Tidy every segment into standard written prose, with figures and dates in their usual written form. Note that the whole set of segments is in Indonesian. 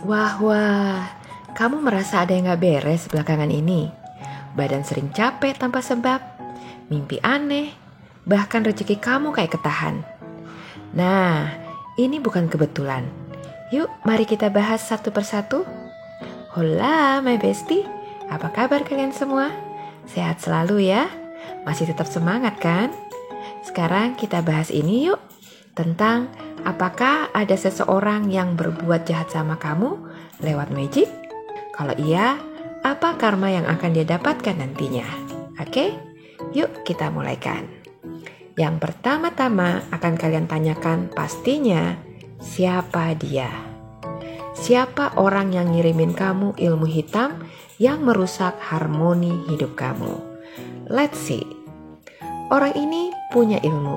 Wah, kamu merasa ada yang gak beres belakangan ini? Badan sering capek tanpa sebab, mimpi aneh, bahkan rezeki kamu kayak ketahan. Nah, ini bukan kebetulan. Yuk, mari kita bahas satu persatu. Hola, my bestie. Apa kabar kalian semua? Sehat selalu ya? Masih tetap semangat kan? Sekarang kita bahas ini yuk. Tentang apakah ada seseorang yang berbuat jahat sama kamu lewat magic? Kalau iya, apa karma yang akan dia dapatkan nantinya? Oke? Yuk kita mulaikan. Yang pertama-tama akan kalian tanyakan pastinya, siapa dia? Siapa orang yang ngirimin kamu ilmu hitam yang merusak harmoni hidup kamu? Let's see. Orang ini punya ilmu,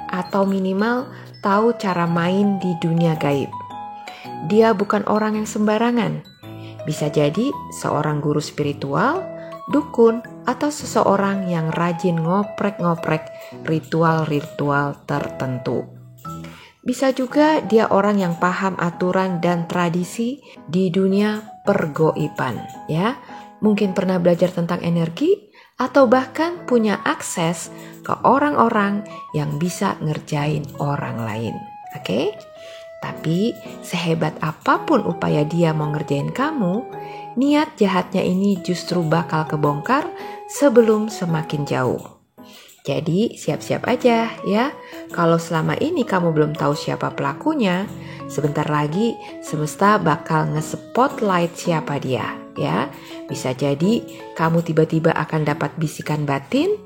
atau minimal tahu cara main di dunia gaib. Dia bukan orang yang sembarangan. Bisa jadi seorang guru spiritual, dukun, atau seseorang yang rajin ngoprek-ngoprek ritual-ritual tertentu. Bisa juga dia orang yang paham aturan dan tradisi di dunia pergoiban, ya. Mungkin pernah belajar tentang energi atau bahkan punya akses ke orang-orang yang bisa ngerjain orang lain. Oke? Tapi sehebat apapun upaya dia mau ngerjain kamu, niat jahatnya ini justru bakal kebongkar sebelum semakin jauh. Jadi siap-siap aja ya. Kalau selama ini kamu belum tahu siapa pelakunya, sebentar lagi semesta bakal nge-spotlight siapa dia ya. Bisa jadi kamu tiba-tiba akan dapat bisikan batin,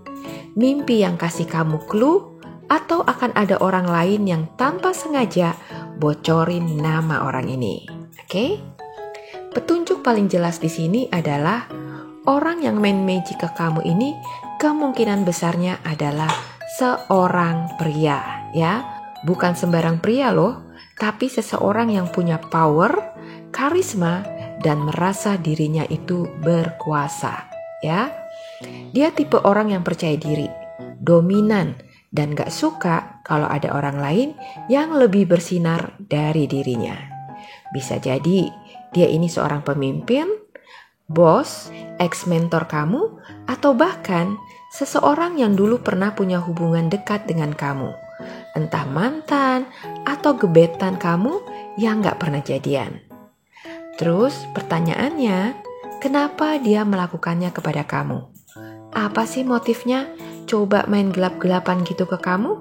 mimpi yang kasih kamu clue, atau akan ada orang lain yang tanpa sengaja bocorin nama orang ini. Oke? Petunjuk paling jelas di sini adalah orang yang main magic ke kamu ini kemungkinan besarnya adalah seorang pria, ya. Bukan sembarang pria loh, tapi seseorang yang punya power, karisma, dan merasa dirinya itu berkuasa, ya. Dia tipe orang yang percaya diri, dominan, dan gak suka kalau ada orang lain yang lebih bersinar dari dirinya. Bisa jadi dia ini seorang pemimpin, bos, ex-mentor kamu, atau bahkan seseorang yang dulu pernah punya hubungan dekat dengan kamu. Entah mantan atau gebetan kamu yang gak pernah jadian. Terus pertanyaannya, kenapa dia melakukannya kepada kamu? Apa sih motifnya? Coba main gelap-gelapan gitu ke kamu?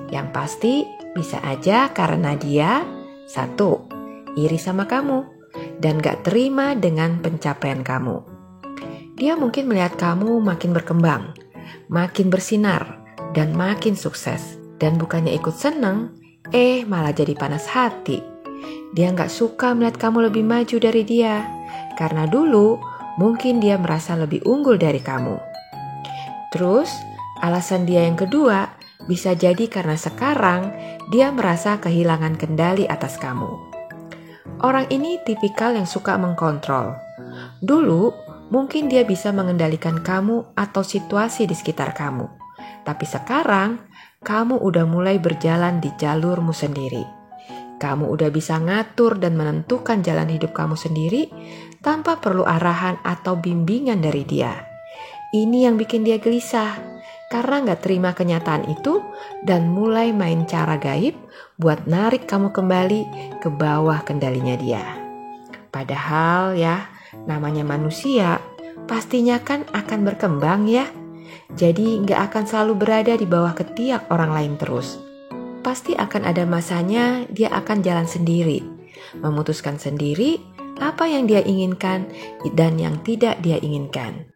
Yang pasti bisa aja karena dia, satu, iri sama kamu dan gak terima dengan pencapaian kamu. Dia mungkin melihat kamu makin berkembang, makin bersinar, dan makin sukses. Dan bukannya ikut seneng, malah jadi panas hati. Dia gak suka melihat kamu lebih maju dari dia, karena dulu mungkin dia merasa lebih unggul dari kamu. Terus, alasan dia yang kedua bisa jadi karena sekarang dia merasa kehilangan kendali atas kamu. Orang ini tipikal yang suka mengkontrol. Dulu, mungkin dia bisa mengendalikan kamu atau situasi di sekitar kamu. Tapi sekarang, kamu udah mulai berjalan di jalurmu sendiri. Kamu udah bisa ngatur dan menentukan jalan hidup kamu sendiri tanpa perlu arahan atau bimbingan dari dia. Ini yang bikin dia gelisah karena gak terima kenyataan itu dan mulai main cara gaib buat narik kamu kembali ke bawah kendalinya dia. Padahal ya, namanya manusia pastinya kan akan berkembang ya. Jadi gak akan selalu berada di bawah ketiak orang lain terus. Pasti akan ada masanya dia akan jalan sendiri, memutuskan sendiri apa yang dia inginkan dan yang tidak dia inginkan.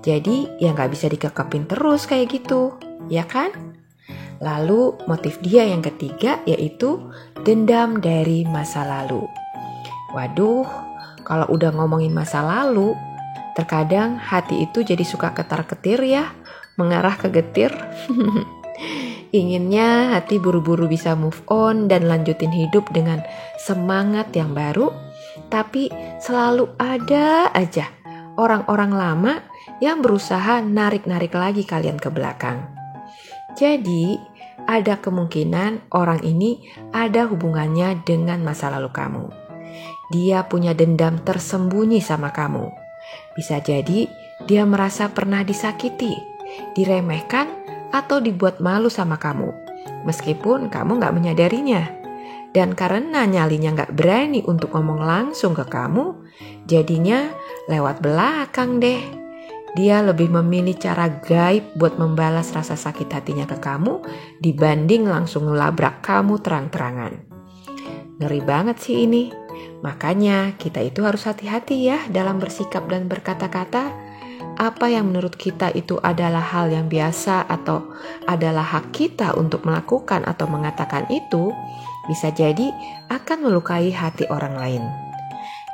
Jadi ya gak bisa dikekepin terus kayak gitu, ya kan? Lalu motif dia yang ketiga yaitu dendam dari masa lalu. Waduh, kalau udah ngomongin masa lalu, terkadang hati itu jadi suka ketar-ketir ya, mengarah ke getir. Inginnya hati buru-buru bisa move on dan lanjutin hidup dengan semangat yang baru, tapi selalu ada aja orang-orang lama yang berusaha narik-narik lagi kalian ke belakang. Jadi, ada kemungkinan orang ini ada hubungannya dengan masa lalu kamu. dia punya dendam tersembunyi sama kamu. Bisa jadi dia merasa pernah disakiti, diremehkan, atau dibuat malu sama kamu, meskipun kamu gak menyadarinya. Dan karena nyalinya gak berani untuk ngomong langsung ke kamu, jadinya lewat belakang deh. Dia lebih memilih cara gaib buat membalas rasa sakit hatinya ke kamu dibanding langsung ngelabrak kamu terang-terangan. Ngeri banget sih ini. Makanya kita itu harus hati-hati ya dalam bersikap dan berkata-kata. Apa yang menurut kita itu adalah hal yang biasa atau adalah hak kita untuk melakukan atau mengatakan itu, bisa jadi akan melukai hati orang lain.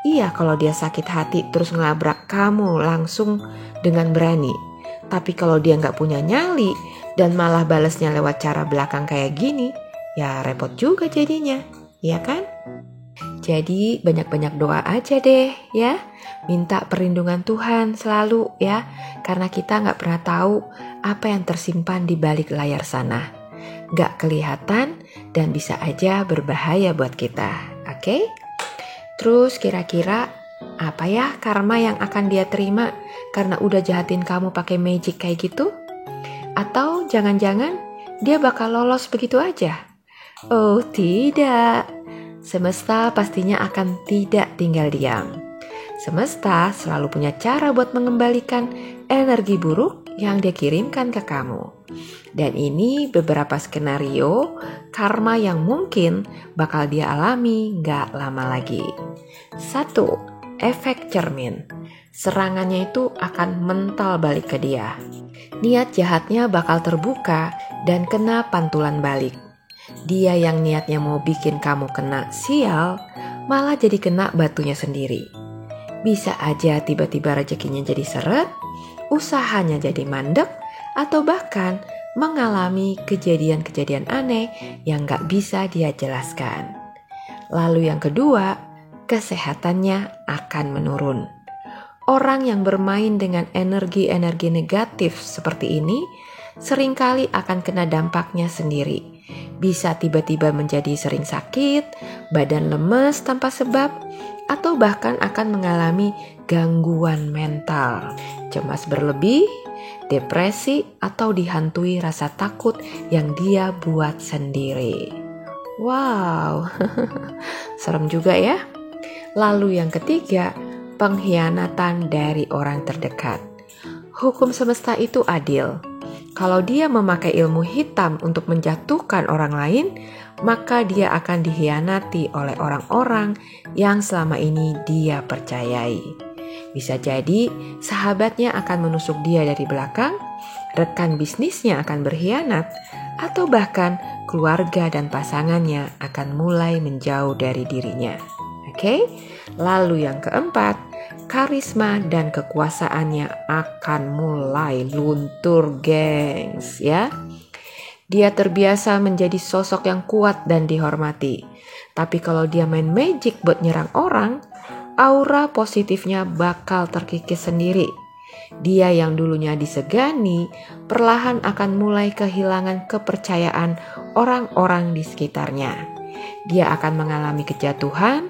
Iya, kalau dia sakit hati terus ngelabrak kamu langsung dengan berani. Tapi kalau dia nggak punya nyali dan malah balasnya lewat cara belakang kayak gini, ya repot juga jadinya, iya kan? Jadi banyak-banyak doa aja deh ya. Minta perlindungan Tuhan selalu ya. Karena kita gak pernah tahu apa yang tersimpan di balik layar sana. Gak kelihatan dan bisa aja berbahaya buat kita. Oke? Terus kira-kira apa ya karma yang akan dia terima karena udah jahatin kamu pakai magic kayak gitu? Atau jangan-jangan dia bakal lolos begitu aja? Oh tidak. Semesta pastinya akan tidak tinggal diam. Semesta selalu punya cara buat mengembalikan energi buruk yang dia kirimkan ke kamu. Dan ini beberapa skenario karma yang mungkin bakal dia alami gak lama lagi. 1. Efek cermin. Serangannya itu akan mental balik ke dia. Niat jahatnya bakal terbuka dan kena pantulan balik. Dia yang niatnya mau bikin kamu kena sial, malah jadi kena batunya sendiri. Bisa aja tiba-tiba rezekinya jadi seret, usahanya jadi mandek, atau bahkan mengalami kejadian-kejadian aneh yang gak bisa dia jelaskan. Lalu yang kedua, kesehatannya akan menurun. Orang yang bermain dengan energi-energi negatif seperti ini seringkali akan kena dampaknya sendiri. Bisa tiba-tiba menjadi sering sakit, badan lemes tanpa sebab, atau bahkan akan mengalami gangguan mental, cemas berlebih, depresi, atau dihantui rasa takut yang dia buat sendiri. Wow, serem juga ya. Lalu yang ketiga, pengkhianatan dari orang terdekat. Hukum semesta itu adil. Kalau dia memakai ilmu hitam untuk menjatuhkan orang lain, maka dia akan dikhianati oleh orang-orang yang selama ini dia percayai. Bisa jadi sahabatnya akan menusuk dia dari belakang, rekan bisnisnya akan berkhianat, atau bahkan keluarga dan pasangannya akan mulai menjauh dari dirinya. Oke? Lalu yang keempat, karisma dan kekuasaannya akan mulai luntur, gengs, ya. Dia terbiasa menjadi sosok yang kuat dan dihormati. Tapi kalau dia main magic buat nyerang orang, aura positifnya bakal terkikis sendiri. Dia yang dulunya disegani, perlahan akan mulai kehilangan kepercayaan orang-orang di sekitarnya. Dia akan mengalami kejatuhan,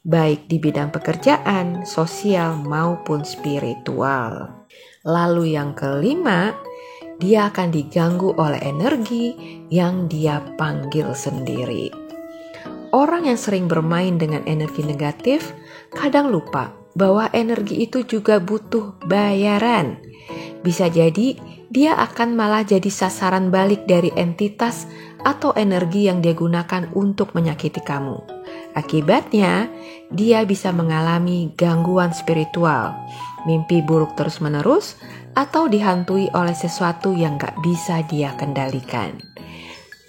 baik di bidang pekerjaan, sosial, maupun spiritual. Lalu yang kelima, dia akan diganggu oleh energi yang dia panggil sendiri. Orang yang sering bermain dengan energi negatif kadang lupa bahwa energi itu juga butuh bayaran. Bisa jadi dia akan malah jadi sasaran balik dari entitas atau energi yang dia gunakan untuk menyakiti kamu. Akibatnya, dia bisa mengalami gangguan spiritual, mimpi buruk terus-menerus, atau dihantui oleh sesuatu yang gak bisa dia kendalikan.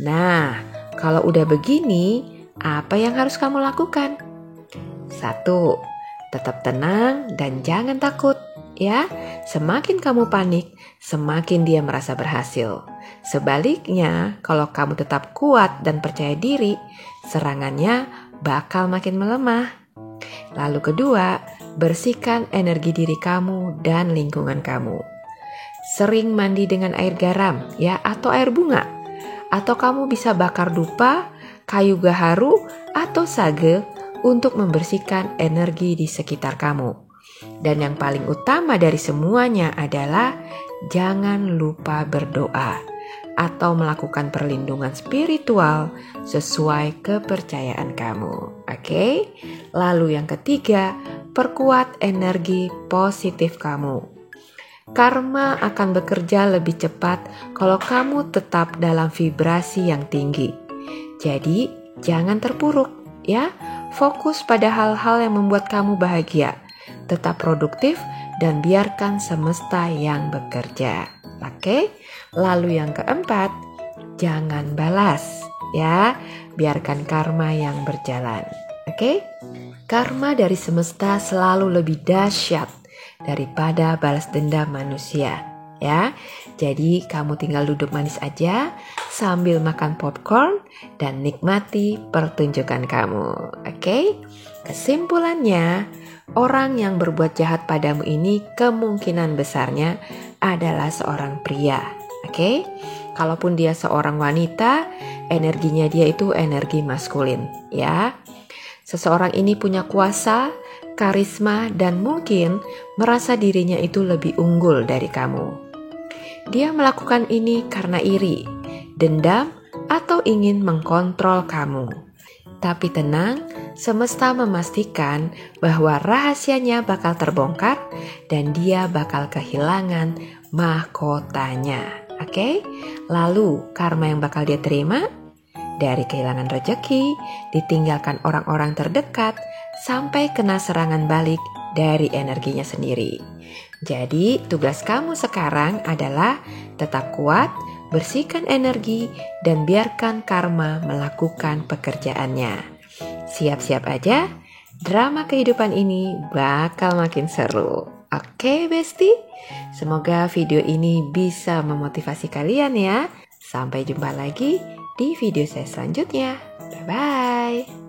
Nah, kalau udah begini, apa yang harus kamu lakukan? 1. Tetap tenang dan jangan takut, ya. Semakin kamu panik, semakin dia merasa berhasil. Sebaliknya, kalau kamu tetap kuat dan percaya diri, serangannya bakal makin melemah. Lalu kedua, bersihkan energi diri kamu dan lingkungan kamu. Sering mandi dengan air garam ya, atau air bunga. Atau kamu bisa bakar dupa, kayu gaharu, atau sage untuk membersihkan energi di sekitar kamu. Dan yang paling utama dari semuanya adalah jangan lupa berdoa atau melakukan perlindungan spiritual sesuai kepercayaan kamu. Oke? Lalu yang ketiga, perkuat energi positif kamu. Karma akan bekerja lebih cepat kalau kamu tetap dalam vibrasi yang tinggi. Jadi, jangan terpuruk ya. Fokus pada hal-hal yang membuat kamu bahagia. Tetap produktif dan biarkan semesta yang bekerja. Oke? Lalu yang keempat, jangan balas ya. Biarkan karma yang berjalan. Oke? Karma dari semesta selalu lebih dahsyat daripada balas dendam manusia ya. Jadi kamu tinggal duduk manis aja sambil makan popcorn dan nikmati pertunjukan kamu. Oke? Kesimpulannya, orang yang berbuat jahat padamu ini kemungkinan besarnya adalah seorang pria. Oke? Kalaupun dia seorang wanita, energinya dia itu energi maskulin ya. Seseorang ini punya kuasa, karisma, dan mungkin merasa dirinya itu lebih unggul dari kamu. Dia melakukan ini karena iri, dendam, atau ingin mengkontrol kamu. Tapi tenang, semesta memastikan bahwa rahasianya bakal terbongkar dan dia bakal kehilangan mahkotanya. Oke? Lalu karma yang bakal dia terima dari kehilangan rejeki, ditinggalkan orang-orang terdekat, sampai kena serangan balik dari energinya sendiri. Jadi tugas kamu sekarang adalah tetap kuat, bersihkan energi, dan biarkan karma melakukan pekerjaannya. Siap-siap aja, drama kehidupan ini bakal makin seru. Oke, Besti? Semoga video ini bisa memotivasi kalian ya. Sampai jumpa lagi di video saya selanjutnya. Bye-bye.